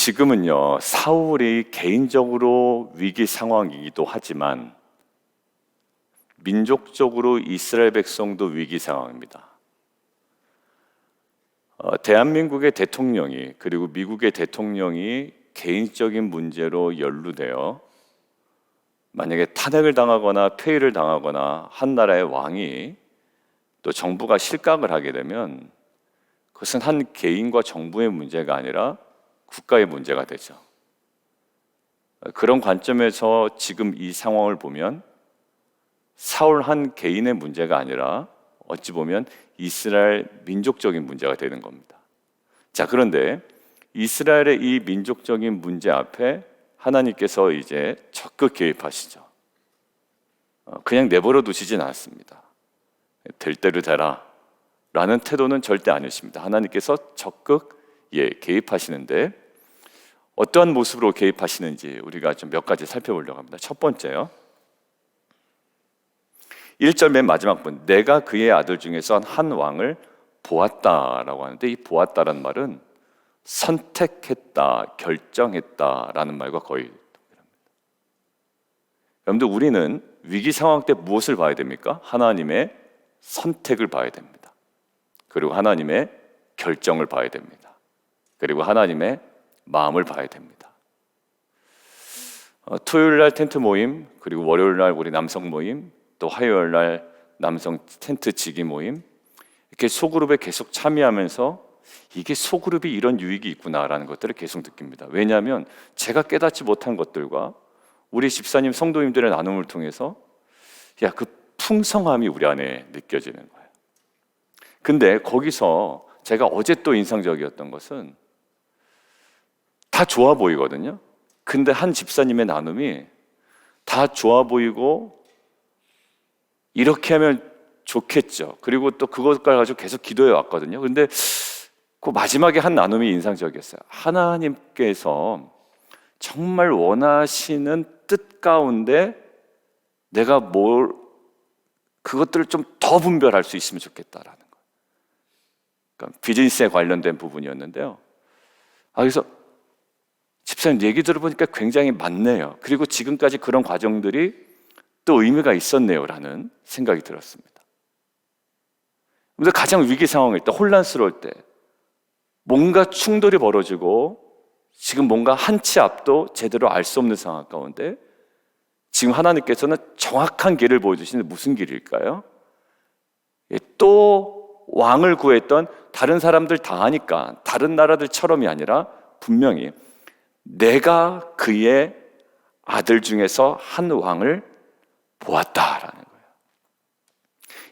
지금은요, 사울이 개인적으로 위기 상황이기도 하지만 민족적으로 이스라엘 백성도 위기 상황입니다. 대한민국의 대통령이 그리고 미국의 대통령이 개인적인 문제로 연루되어 만약에 탄핵을 당하거나 폐위를 당하거나 한 나라의 왕이 또 정부가 실각을 하게 되면 그것은 한 개인과 정부의 문제가 아니라 국가의 문제가 되죠. 그런 관점에서 지금 이 상황을 보면 사울 한 개인의 문제가 아니라 어찌 보면 이스라엘 민족적인 문제가 되는 겁니다. 자, 그런데 이스라엘의 이 민족적인 문제 앞에 하나님께서 이제 적극 개입하시죠. 그냥 내버려 두시진 않습니다. 될 대로 되라 라는 태도는 절대 아니십니다. 하나님께서 적극 개입하시는데 어떠한 모습으로 개입하시는지 우리가 좀 몇 가지 살펴보려고 합니다. 첫 번째요, 1절 맨 마지막 분, 내가 그의 아들 중에서 한 왕을 보았다라고 하는데, 이 보았다라는 말은 선택했다, 결정했다라는 말과 거의 동일합니다. 여러분들, 우리는 위기 상황 때 무엇을 봐야 됩니까? 하나님의 선택을 봐야 됩니다. 그리고 하나님의 결정을 봐야 됩니다. 그리고 하나님의 마음을 봐야 됩니다. 토요일 날 텐트 모임, 그리고 월요일 날 우리 남성 모임, 또 화요일 날 남성 텐트 지기 모임, 이렇게 소그룹에 계속 참여하면서 이게 소그룹이 이런 유익이 있구나라는 것들을 계속 느낍니다. 왜냐하면 제가 깨닫지 못한 것들과 우리 집사님 성도님들의 나눔을 통해서 그 풍성함이 우리 안에 느껴지는 거예요. 근데 거기서 제가 어제 또 인상적이었던 것은 다 좋아 보이거든요. 근데 한 집사님의 나눔이 다 좋아 보이고 이렇게 하면 좋겠죠. 그리고 또 그것을 가지고 계속 기도해 왔거든요. 근데 그 마지막에 한 나눔이 인상적이었어요. 하나님께서 정말 원하시는 뜻 가운데 내가 그것들을 좀 더 분별할 수 있으면 좋겠다라는 거예요. 그러니까 비즈니스에 관련된 부분이었는데요. 그래서 집사님 얘기 들어보니까 굉장히 맞네요. 그리고 지금까지 그런 과정들이 또 의미가 있었네요 라는 생각이 들었습니다. 근데 가장 위기 상황일 때, 혼란스러울 때, 뭔가 충돌이 벌어지고 지금 뭔가 한 치 앞도 제대로 알 수 없는 상황 가운데 지금 하나님께서는 정확한 길을 보여주시는데 무슨 길일까요? 또 왕을 구했던 다른 사람들 다 하니까 다른 나라들처럼이 아니라 분명히 내가 그의 아들 중에서 한 왕을 보았다라는 거예요.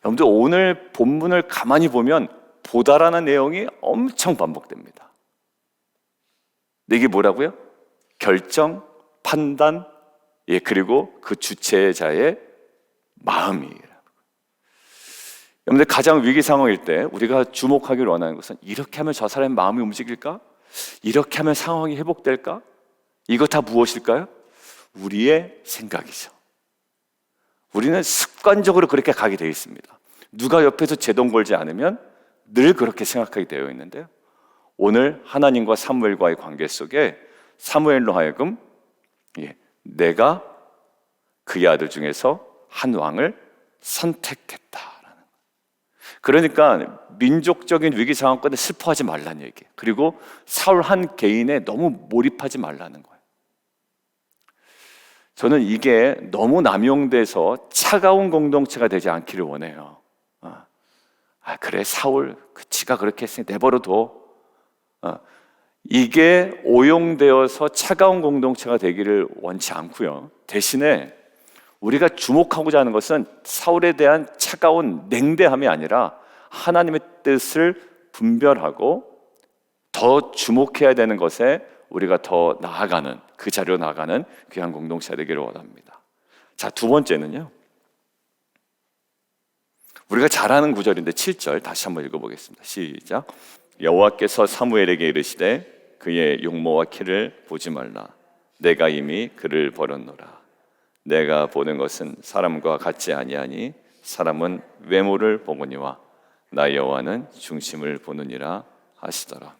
여러분들, 오늘 본문을 가만히 보면 보다라는 내용이 엄청 반복됩니다. 이게 뭐라고요? 결정, 판단, 그리고 그 주체자의 마음이에요. 여러분들, 가장 위기 상황일 때 우리가 주목하기를 원하는 것은 이렇게 하면 저 사람의 마음이 움직일까? 이렇게 하면 상황이 회복될까? 이거 다 무엇일까요? 우리의 생각이죠. 우리는 습관적으로 그렇게 가게 되어 있습니다. 누가 옆에서 제동 걸지 않으면 늘 그렇게 생각하게 되어 있는데요, 오늘 하나님과 사무엘과의 관계 속에 사무엘로 하여금 내가 그의 아들 중에서 한 왕을 선택했다라는 거예요. 그러니까 민족적인 위기 상황권에 슬퍼하지 말라는 얘기예요. 그리고 사울 한 개인에 너무 몰입하지 말라는 거예요. 저는 이게 너무 남용돼서 차가운 공동체가 되지 않기를 원해요. 그래, 사울 지가 그렇게 했으니 내버려둬. 이게 오용되어서 차가운 공동체가 되기를 원치 않고요. 대신에 우리가 주목하고자 하는 것은 사울에 대한 차가운 냉대함이 아니라 하나님의 뜻을 분별하고 더 주목해야 되는 것에 우리가 더 나아가는, 그 자리로 나아가는 귀한 공동체가 되기를 원합니다. 자, 두 번째는요, 우리가 잘 아는 구절인데 7절 다시 한번 읽어보겠습니다. 시작. 여호와께서 사무엘에게 이르시되 그의 용모와 키를 보지 말라. 내가 이미 그를 버렸노라. 내가 보는 것은 사람과 같지 아니하니 사람은 외모를 보거니와 나 여호와는 중심을 보느니라 하시더라.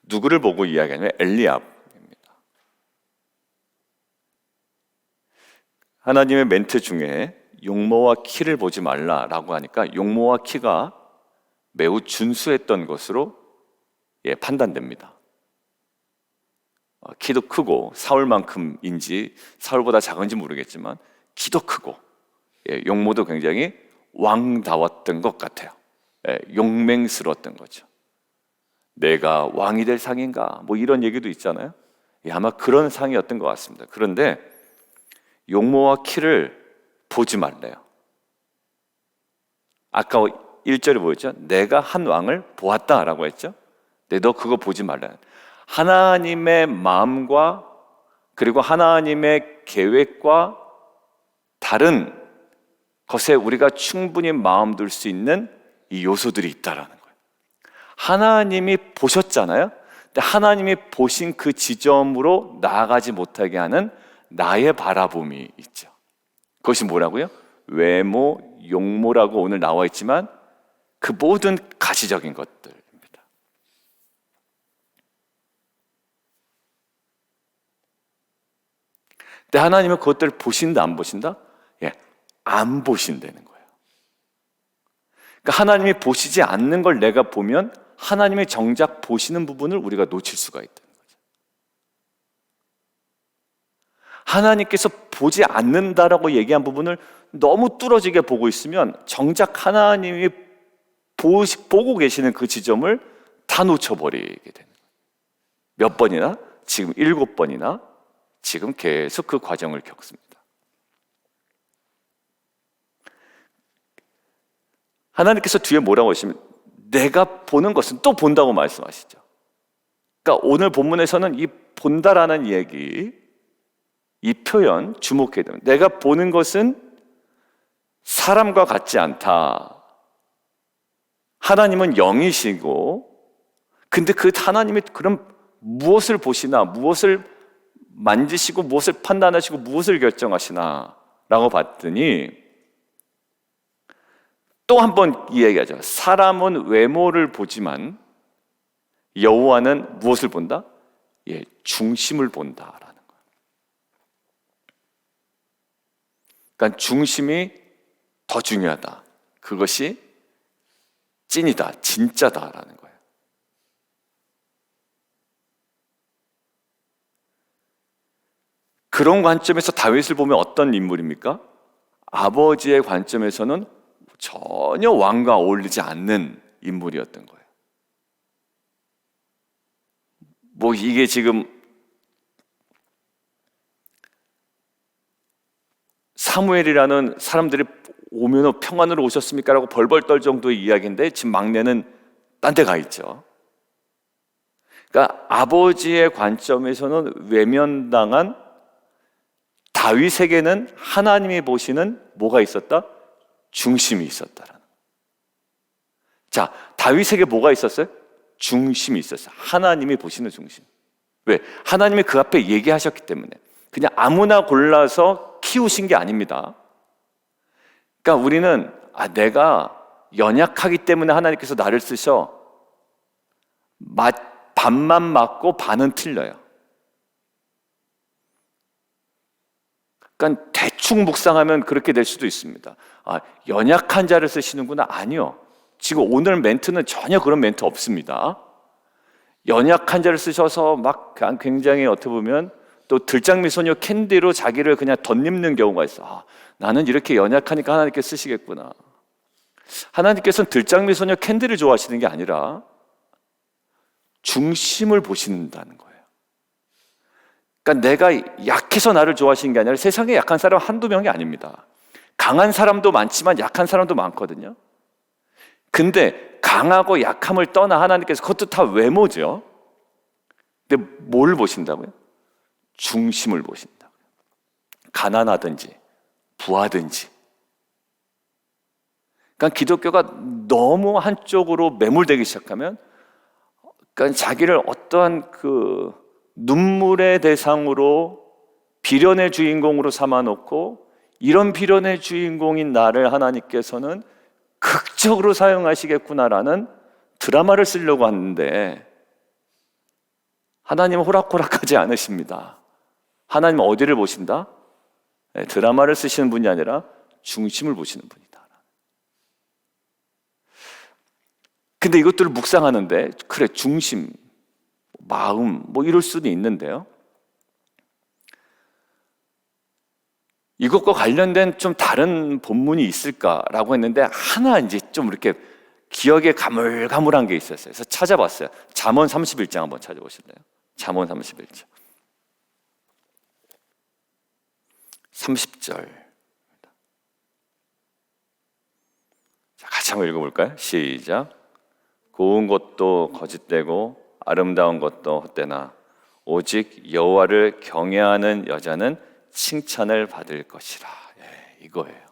누구를 보고 이야기하냐면 엘리압입니다. 하나님의 멘트 중에 용모와 키를 보지 말라라고 하니까 용모와 키가 매우 준수했던 것으로 판단됩니다. 키도 크고 사울만큼인지 사울보다 작은지 모르겠지만 키도 크고 용모도 굉장히 왕다웠던 것 같아요. 용맹스러웠던 거죠. 내가 왕이 될 상인가? 뭐 이런 얘기도 있잖아요. 아마 그런 상이었던 것 같습니다. 그런데 용모와 키를 보지 말래요. 아까 1절에 뭐였죠? 내가 한 왕을 보았다라고 했죠. 근데 너 그거 보지 말라. 하나님의 마음과 그리고 하나님의 계획과 다른 것에 우리가 충분히 마음 둘 수 있는 이 요소들이 있다라는 거예요. 하나님이 보셨잖아요. 근데 하나님이 보신 그 지점으로 나아가지 못하게 하는 나의 바라봄이 있죠. 그것이 뭐라고요? 외모, 용모라고 오늘 나와 있지만 그 모든 가시적인 것들입니다. 근데 하나님은 그것들을 보신다, 안 보신다? 안 보신다는 거예요. 그러니까 하나님이 보시지 않는 걸 내가 보면 하나님이 정작 보시는 부분을 우리가 놓칠 수가 있다는 거죠. 하나님께서 보지 않는다라고 얘기한 부분을 너무 뚫어지게 보고 있으면 정작 하나님이 보고 계시는 그 지점을 다 놓쳐버리게 되는 거예요. 몇 번이나? 지금 7번이나 지금 계속 그 과정을 겪습니다. 하나님께서 뒤에 뭐라고 하시면 내가 보는 것은 또 본다고 말씀하시죠. 그러니까 오늘 본문에서는 이 본다라는 얘기, 이 표현 주목해야 됩니다. 내가 보는 것은 사람과 같지 않다. 하나님은 영이시고, 근데 그 하나님이 그럼 무엇을 보시나, 무엇을 만지시고, 무엇을 판단하시고, 무엇을 결정하시나 라고 봤더니 또 한 번 이야기하죠. 사람은 외모를 보지만 여호와는 무엇을 본다? 중심을 본다라는 거예요. 그러니까 중심이 더 중요하다. 그것이 찐이다, 진짜다라는 거예요. 그런 관점에서 다윗을 보면 어떤 인물입니까? 아버지의 관점에서는 전혀 왕과 어울리지 않는 인물이었던 거예요. 뭐 이게 지금 사무엘이라는 사람들이 오면 평안으로 오셨습니까? 라고 벌벌 떨 정도의 이야기인데 지금 막내는 딴 데 가 있죠. 그러니까 아버지의 관점에서는 외면당한 다윗에게는 하나님이 보시는 뭐가 있었다? 중심이 있었다라는. 자, 다윗에게 뭐가 있었어요? 중심이 있었어요. 하나님이 보시는 중심. 왜? 하나님이 그 앞에 얘기하셨기 때문에. 그냥 아무나 골라서 키우신 게 아닙니다. 그러니까 우리는 내가 연약하기 때문에 하나님께서 나를 쓰셔. 반만 맞고 반은 틀려요. 그러니까 대충 묵상하면 그렇게 될 수도 있습니다. 연약한 자를 쓰시는구나. 아니요. 지금 오늘 멘트는 전혀 그런 멘트 없습니다. 연약한 자를 쓰셔서 막 굉장히 어떻게 보면 또 들장미소녀 캔디로 자기를 그냥 덧입는 경우가 있어. 나는 이렇게 연약하니까 하나님께 쓰시겠구나. 하나님께서는 들장미소녀 캔디를 좋아하시는 게 아니라 중심을 보신다는 거예요. 그러니까 내가 약해서 나를 좋아하시는 게 아니라 세상에 약한 사람 한두 명이 아닙니다. 강한 사람도 많지만 약한 사람도 많거든요. 근데 강하고 약함을 떠나 하나님께서 그것도 다 외모죠. 근데 뭘 보신다고요? 중심을 보신다고요. 가난하든지 부하든지. 그러니까 기독교가 너무 한쪽으로 매몰되기 시작하면 그러니까 자기를 어떠한 그 눈물의 대상으로 비련의 주인공으로 삼아놓고 이런 비련의 주인공인 나를 하나님께서는 극적으로 사용하시겠구나라는 드라마를 쓰려고 하는데 하나님은 호락호락하지 않으십니다. 하나님은 어디를 보신다? 드라마를 쓰시는 분이 아니라 중심을 보시는 분이다. 근데 이것들을 묵상하는데 그래, 중심, 마음 이럴 수는 있는데요, 이것과 관련된 좀 다른 본문이 있을까라고 했는데 하나 이제 좀 이렇게 기억에 가물가물한 게 있었어요. 그래서 찾아봤어요. 잠언 31장 한번 찾아보실래요? 잠언 31장 30절. 자, 같이 한번 읽어볼까요? 시작. 고운 것도 거짓되고 아름다운 것도 헛되나 오직 여호와를 경외하는 여자는 칭찬을 받을 것이라. 이거예요.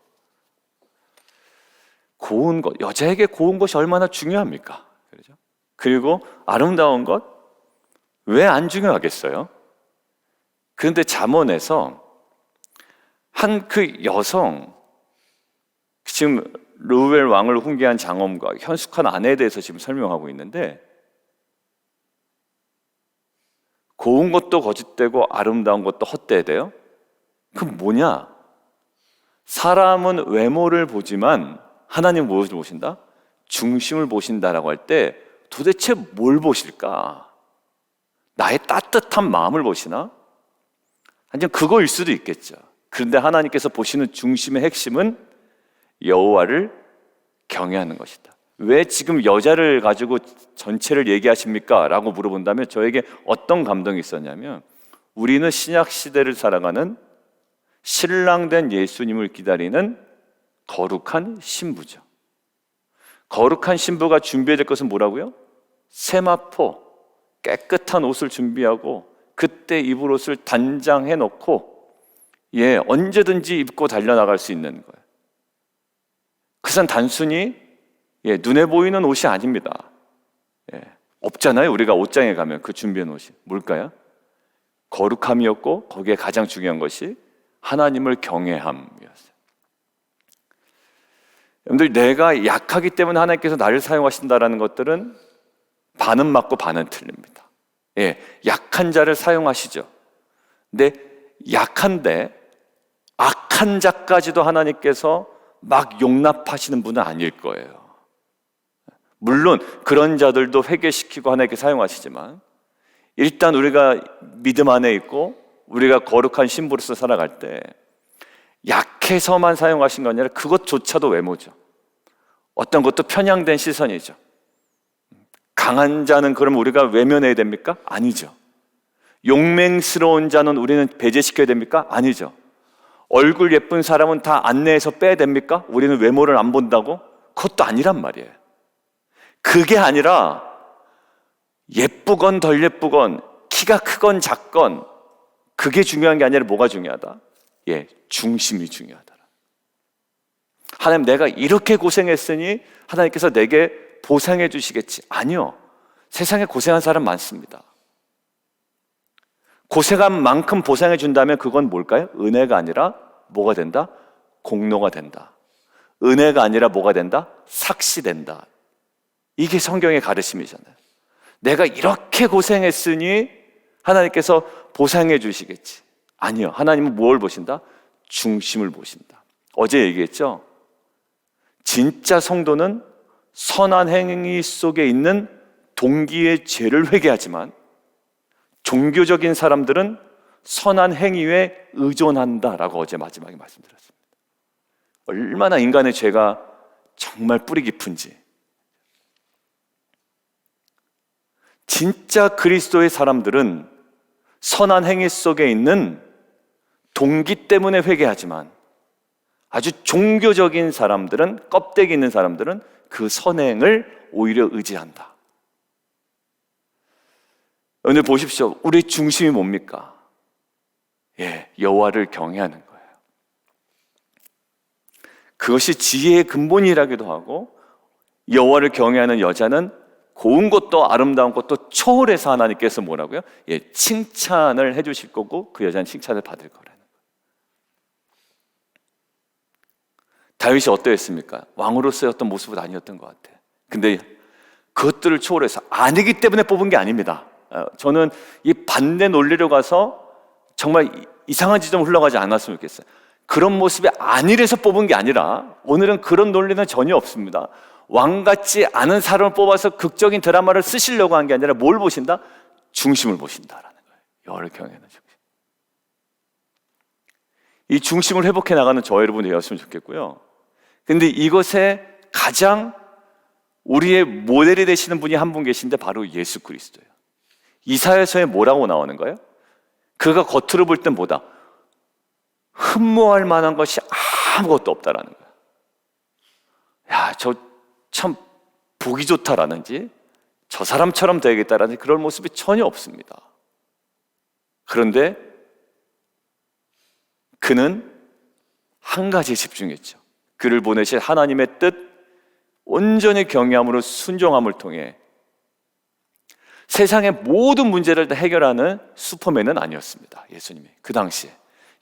고운 것, 여자에게 고운 것이 얼마나 중요합니까? 그렇죠? 그리고 아름다운 것, 왜 안 중요하겠어요? 그런데 잠언에서 한 그 여성, 지금 르우벨 왕을 훈계한 장엄과 현숙한 아내에 대해서 지금 설명하고 있는데, 고운 것도 거짓되고 아름다운 것도 헛되대요. 그럼 뭐냐? 사람은 외모를 보지만 하나님 무엇을 보신다? 중심을 보신다라고 할 때 도대체 뭘 보실까? 나의 따뜻한 마음을 보시나? 아니면 그거일 수도 있겠죠. 그런데 하나님께서 보시는 중심의 핵심은 여호와를 경외하는 것이다. 왜 지금 여자를 가지고 전체를 얘기하십니까? 라고 물어본다면 저에게 어떤 감동이 있었냐면, 우리는 신약 시대를 살아가는 신랑된 예수님을 기다리는 거룩한 신부죠. 거룩한 신부가 준비해야 될 것은 뭐라고요? 세마포, 깨끗한 옷을 준비하고 그때 입을 옷을 단장해 놓고 언제든지 입고 달려나갈 수 있는 거예요. 그것은 단순히 눈에 보이는 옷이 아닙니다. 없잖아요. 우리가 옷장에 가면 그 준비한 옷이 뭘까요? 거룩함이었고 거기에 가장 중요한 것이 하나님을 경외함이었어요. 여러분들, 내가 약하기 때문에 하나님께서 나를 사용하신다는 것들은 반은 맞고 반은 틀립니다. 약한 자를 사용하시죠. 근데 약한데 악한 자까지도 하나님께서 막 용납하시는 분은 아닐 거예요. 물론 그런 자들도 회개시키고 하나님께 사용하시지만, 일단 우리가 믿음 안에 있고 우리가 거룩한 신부로서 살아갈 때 약해서만 사용하신 거 아니라 그것조차도 외모죠. 어떤 것도 편향된 시선이죠. 강한 자는 그럼 우리가 외면해야 됩니까? 아니죠. 용맹스러운 자는 우리는 배제시켜야 됩니까? 아니죠. 얼굴 예쁜 사람은 다 안내해서 빼야 됩니까? 우리는 외모를 안 본다고? 그것도 아니란 말이에요. 그게 아니라 예쁘건 덜 예쁘건 키가 크건 작건 그게 중요한 게 아니라 뭐가 중요하다? 중심이 중요하다. 하나님, 내가 이렇게 고생했으니 하나님께서 내게 보상해 주시겠지. 아니요. 세상에 고생한 사람 많습니다. 고생한 만큼 보상해 준다면 그건 뭘까요? 은혜가 아니라 뭐가 된다? 공로가 된다. 은혜가 아니라 뭐가 된다? 삭시된다. 이게 성경의 가르침이잖아요. 내가 이렇게 고생했으니 하나님께서 보상해 주시겠지. 아니요. 하나님은 뭘 보신다? 중심을 보신다. 어제 얘기했죠? 진짜 성도는 선한 행위 속에 있는 동기의 죄를 회개하지만, 종교적인 사람들은 선한 행위에 의존한다라고 어제 마지막에 말씀드렸습니다. 얼마나 인간의 죄가 정말 뿌리 깊은지. 진짜 그리스도의 사람들은 선한 행위 속에 있는 동기 때문에 회개하지만, 아주 종교적인 사람들은, 껍데기 있는 사람들은 그 선행을 오히려 의지한다. 오늘 보십시오. 우리 중심이 뭡니까? 여호와를 경외하는 거예요. 그것이 지혜의 근본이라기도 하고, 여호와를 경외하는 여자는 고운 것도 아름다운 것도 초월해서 하나님께서 뭐라고요? 칭찬을 해주실 거고 그 여자는 칭찬을 받을 거라는 거예요. 다윗이 어떠했습니까? 왕으로서의 어떤 모습은 아니었던 것 같아요. 근데 그것들을 초월해서, 아니기 때문에 뽑은 게 아닙니다. 저는 이 반대 논리로 가서 정말 이상한 지점 흘러가지 않았으면 좋겠어요. 그런 모습이 안일해서 뽑은 게 아니라 오늘은 그런 논리는 전혀 없습니다. 왕 같지 않은 사람을 뽑아서 극적인 드라마를 쓰시려고 한 게 아니라 뭘 보신다? 중심을 보신다라는 거예요. 열경에는 중심. 이 중심을 회복해 나가는 저 여러분이 되었으면 좋겠고요. 근데 이것에 가장 우리의 모델이 되시는 분이 한 분 계신데 바로 예수 그리스도예요. 이사야서에 뭐라고 나오는 거예요? 그가 겉으로 볼 땐 뭐다? 흠모할 만한 것이 아무것도 없다라는 거예요. 야, 저 참 보기 좋다라는지 저 사람처럼 되겠다라는 그런 모습이 전혀 없습니다. 그런데 그는 한 가지에 집중했죠. 그를 보내실 하나님의 뜻, 온전히 경외함으로 순종함을 통해 세상의 모든 문제를 다 해결하는 슈퍼맨은 아니었습니다. 예수님이 그 당시에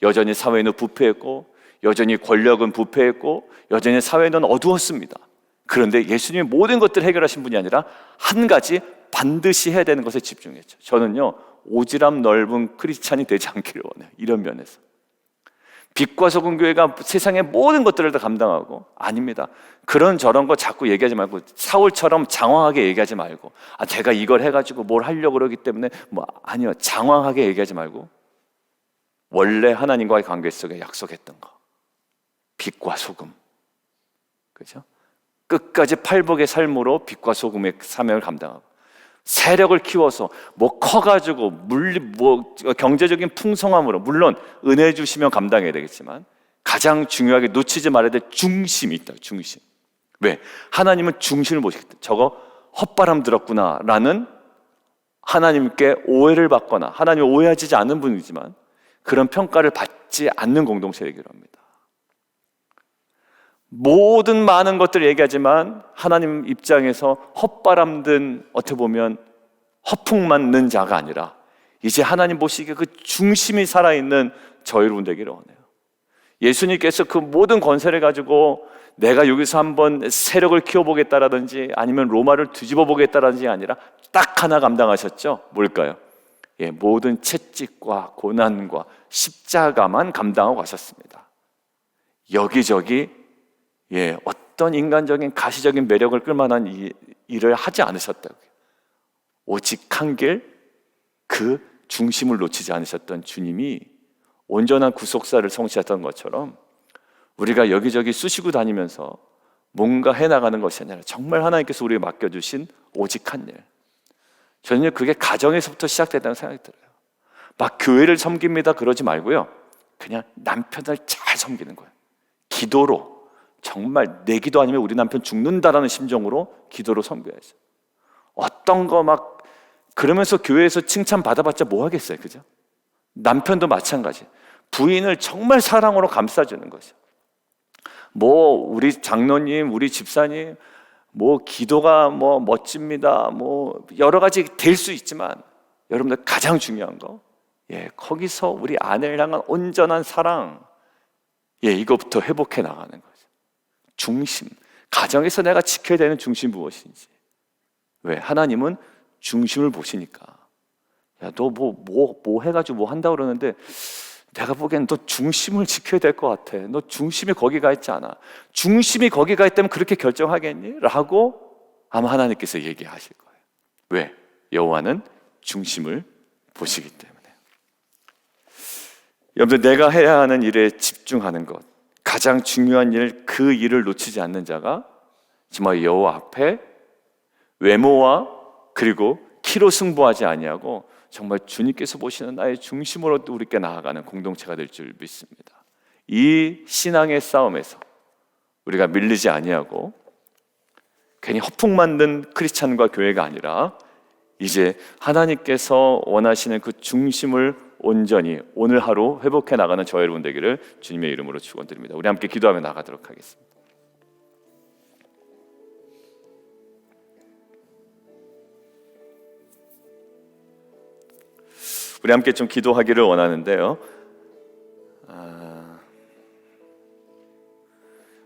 여전히 사회는 부패했고, 여전히 권력은 부패했고, 여전히 사회는 어두웠습니다. 그런데 예수님이 모든 것들을 해결하신 분이 아니라 한 가지 반드시 해야 되는 것에 집중했죠. 저는요, 오지랖 넓은 크리스찬이 되지 않기를 원해요. 이런 면에서 빛과 소금 교회가 세상의 모든 것들을 다 감당하고, 아닙니다. 그런 저런 거 자꾸 얘기하지 말고, 사울처럼 장황하게 얘기하지 말고, 제가 이걸 해가지고 뭘 하려고 그러기 때문에 아니요, 장황하게 얘기하지 말고 원래 하나님과의 관계 속에 약속했던 거, 빛과 소금, 그렇죠? 끝까지 팔복의 삶으로 빛과 소금의 사명을 감당하고, 세력을 키워서 커가지고 경제적인 풍성함으로, 물론 은혜 주시면 감당해야 되겠지만 가장 중요하게 놓치지 말아야 될 중심이 있다. 중심. 왜? 하나님은 중심을 보시겠다. 저거 헛바람 들었구나 라는, 하나님께 오해를 받거나 하나님을 오해하지 않는 분이지만 그런 평가를 받지 않는 공동체 얘기를 합니다. 모든 많은 것들을 얘기하지만 하나님 입장에서 헛바람 든, 어떻게 보면 허풍 맞는 자가 아니라 이제 하나님 보시기에 그 중심이 살아있는 저 여러분 되기를 원해요. 예수님께서 그 모든 권세를 가지고 내가 여기서 한번 세력을 키워보겠다라든지 아니면 로마를 뒤집어 보겠다라든지 아니라 딱 하나 감당하셨죠. 뭘까요? 모든 채찍과 고난과 십자가만 감당하고 가셨습니다. 여기저기 어떤 인간적인 가시적인 매력을 끌만한 일을 하지 않으셨다고요. 오직 한 길, 그 중심을 놓치지 않으셨던 주님이 온전한 구속사를 성취했던 것처럼 우리가 여기저기 쑤시고 다니면서 뭔가 해나가는 것이 아니라 정말 하나님께서 우리에게 맡겨주신 오직 한 일, 저는 그게 가정에서부터 시작됐다는 생각이 들어요. 막 교회를 섬깁니다 그러지 말고요, 그냥 남편을 잘 섬기는 거예요. 기도로, 정말 내 기도 아니면 우리 남편 죽는다라는 심정으로 기도로 섬겨야죠. 어떤 거 그러면서 교회에서 칭찬 받아봤자 뭐 하겠어요, 그죠? 남편도 마찬가지. 부인을 정말 사랑으로 감싸주는 거죠. 우리 장로님, 우리 집사님, 기도가 멋집니다. 여러 가지 될 수 있지만 여러분들 가장 중요한 거, 거기서 우리 아내를 향한 온전한 사랑, 이것부터 회복해 나가는 거죠. 중심, 가정에서 내가 지켜야 되는 중심이 무엇인지. 왜? 하나님은 중심을 보시니까. 너 해가지고 뭐 한다고 그러는데 내가 보기엔 너 중심을 지켜야 될 것 같아. 너 중심이 거기 가 있지 않아. 중심이 거기 가 있다면 그렇게 결정하겠니? 라고 아마 하나님께서 얘기하실 거예요. 왜? 여호와는 중심을 보시기 때문에. 여러분들, 내가 해야 하는 일에 집중하는 것, 가장 중요한 일, 그 일을 놓치지 않는 자가 정말 여호와 앞에 외모와 그리고 키로 승부하지 아니하고 정말 주님께서 보시는 나의 중심으로 우리께 나아가는 공동체가 될 줄 믿습니다. 이 신앙의 싸움에서 우리가 밀리지 아니하고 괜히 허풍 만든 크리스찬과 교회가 아니라 이제 하나님께서 원하시는 그 중심을 온전히 오늘 하루 회복해 나가는 저 여러분 되기를 주님의 이름으로 축원드립니다. 우리 함께 기도하며 나가도록 하겠습니다. 우리 함께 좀 기도하기를 원하는데요,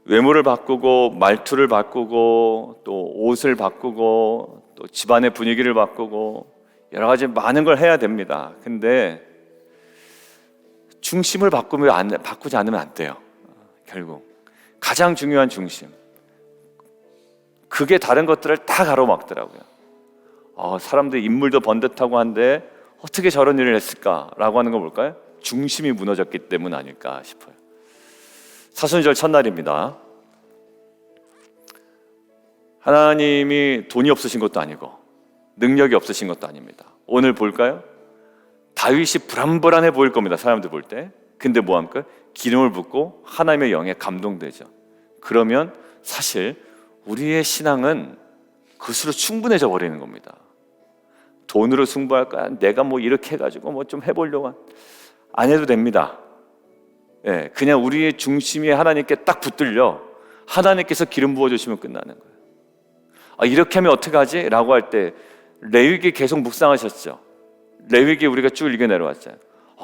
외모를 바꾸고 말투를 바꾸고 또 옷을 바꾸고 또 집안의 분위기를 바꾸고 여러 가지 많은 걸 해야 됩니다. 근데 중심을 바꾸지 않으면 안 돼요. 결국 가장 중요한 중심, 그게 다른 것들을 다 가로막더라고요. 사람들이 인물도 번듯하고 한데 어떻게 저런 일을 했을까라고 하는 거 뭘까요? 중심이 무너졌기 때문 아닐까 싶어요. 사순절 첫날입니다. 하나님이 돈이 없으신 것도 아니고 능력이 없으신 것도 아닙니다. 오늘 볼까요? 다윗이 불안불안해 보일 겁니다. 사람들 볼 때. 근데 뭐합니까? 기름을 붓고 하나님의 영에 감동되죠. 그러면 사실 우리의 신앙은 그것으로 충분해져 버리는 겁니다. 돈으로 승부할까? 내가 뭐 이렇게 해가지고 뭐 좀 해보려고 안 해도 됩니다. 예, 그냥 우리의 중심이 하나님께 딱 붙들려 하나님께서 기름 부어주시면 끝나는 거예요. 이렇게 하면 어떡하지? 라고 할 때 레위기 계속 묵상하셨죠. 레위기 우리가 쭉 읽어 내려왔잖아요.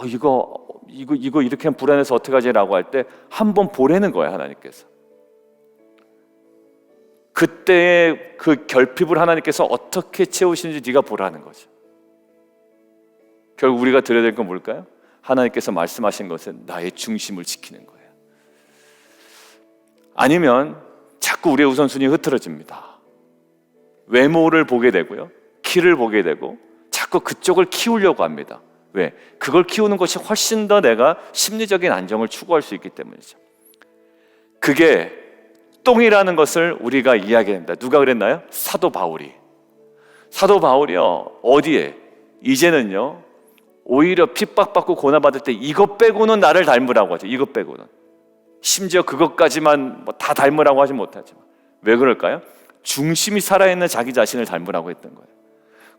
이거 이렇게 하면 불안해서 어떡하지? 라고 할 때 한번 보라는 거예요. 하나님께서 그때의 그 결핍을 하나님께서 어떻게 채우시는지 네가 보라는 거죠. 결국 우리가 드려야 될 건 뭘까요? 하나님께서 말씀하신 것은 나의 중심을 지키는 거예요. 아니면 자꾸 우리의 우선순위 흐트러집니다. 외모를 보게 되고요, 키를 보게 되고 자꾸 그쪽을 키우려고 합니다. 왜? 그걸 키우는 것이 훨씬 더 내가 심리적인 안정을 추구할 수 있기 때문이죠. 그게 똥이라는 것을 우리가 이야기합니다. 누가 그랬나요? 사도 바울이. 사도 바울이요, 어디에? 이제는요, 오히려 핍박받고 고난받을 때 이것 빼고는 나를 닮으라고 하죠. 이것 빼고는. 심지어 그것까지만 다 닮으라고 하지 못하지만. 왜 그럴까요? 중심이 살아있는 자기 자신을 닮으라고 했던 거예요.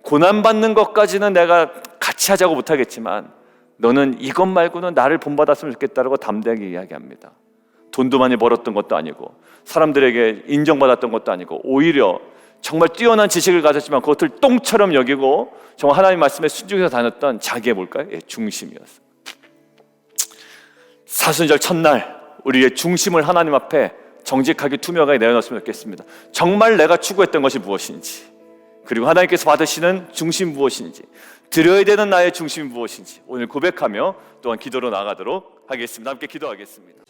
고난받는 것까지는 내가 같이 하자고 못하겠지만 너는 이것 말고는 나를 본받았으면 좋겠다고 담대하게 이야기합니다. 돈도 많이 벌었던 것도 아니고 사람들에게 인정받았던 것도 아니고 오히려 정말 뛰어난 지식을 가졌지만 그것을 똥처럼 여기고 정말 하나님 말씀에 순종해서 다녔던 자기의 뭘까요? 중심이었어요. 사순절 첫날 우리의 중심을 하나님 앞에 정직하게 투명하게 내어놓았으면 좋겠습니다. 정말 내가 추구했던 것이 무엇인지, 그리고 하나님께서 받으시는 중심 무엇인지, 드려야 되는 나의 중심이 무엇인지 오늘 고백하며 또한 기도로 나가도록 하겠습니다. 함께 기도하겠습니다.